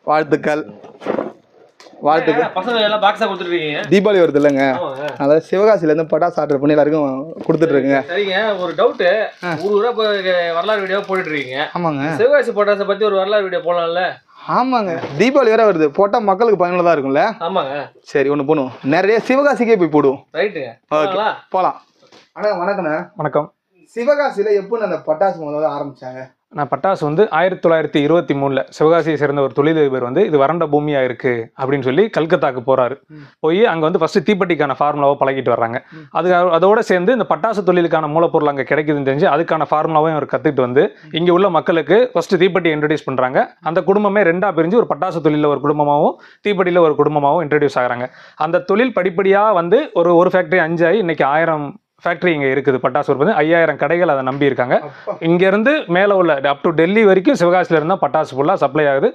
வாழ்த்துக்கள் வாழ்த்துக்கள். பசங்க எல்லாம் பாக்ஸா கொடுத்துருக்கீங்க. தீபாவளி வருது இல்லைங்க, அதாவது சிவகாசிலேருந்து பட்டாசு ஆர்டர் பண்ணி எல்லாருக்கும் கொடுத்துட்டு இருக்குங்க. சரிங்க, ஒரு டவுட்டு. ஊரா வரலாறு வீடியோ போட்டுட்டு இருக்கீங்க. ஆமாங்க, சிவகாசி பட்டாசை பத்தி ஒரு வரலாறு வீடியோ போடலாம்ல? ஆமாங்க, தீபாவளி வேற வருது, போட்டா மக்களுக்கு பயனுள்ளதா இருக்கும்ல. ஆமாங்க, சரி ஒன்று பண்ணுவோம், நிறைய சிவகாசிக்கே போய் போடுவோம். ரைட்டுங்க, போகலாம். ஆனால் வணக்கண்ணா. வணக்கம். சிவகாசியில் எப்போ அந்த பட்டாசு முதல்ல ஆரம்பிச்சாங்க? நான் பட்டாசு 1923 சிவகாசியை சேர்ந்த ஒரு தொழிலதிபர் இது வறண்ட பூமியா இருக்கு அப்படின்னு சொல்லி கல்கத்தாக்கு போறாரு. போய் அங்க ஃபர்ஸ்ட் தீப்பெட்டிக்கான ஃபார்முலாவை பழகிட்டு வர்றாங்க. அதோட சேர்ந்து இந்த பட்டாசு தொழிலுக்கான மூலப்பொருள் அங்க கிடைக்குதுன்னு தெரிஞ்சு அதுக்கான ஃபார்முலாவையும் அவர் கத்துக்கிட்டு இங்க உள்ள மக்களுக்கு ஃபர்ஸ்ட் தீப்பெட்டி இன்ட்ரடியூஸ் பண்றாங்க. அந்த குடும்பமே ரெண்டா பிரிஞ்சு ஒரு பட்டாசு தொழில ஒரு குடும்பமாகவும் தீப்பெட்டியில ஒரு குடும்பமாகவும் இன்ட்ரடியூஸ் ஆகிறாங்க. அந்த தொழில் படிப்படியா ஒரு ஃபேக்டரி 5 ஆகி இன்னைக்கு 1000 ஃபேக்டரி இங்கே இருக்குது. பட்டாசு உற்பத்தி 5000 கடைகள் அதை நம்பி இருக்காங்க. இங்கேருந்து மேலே உள்ள அப் டு டெல்லி வரைக்கும் சிவகாசியில் இருந்தால் பட்டாசு ஃபுல்லாக சப்ளை ஆகுது.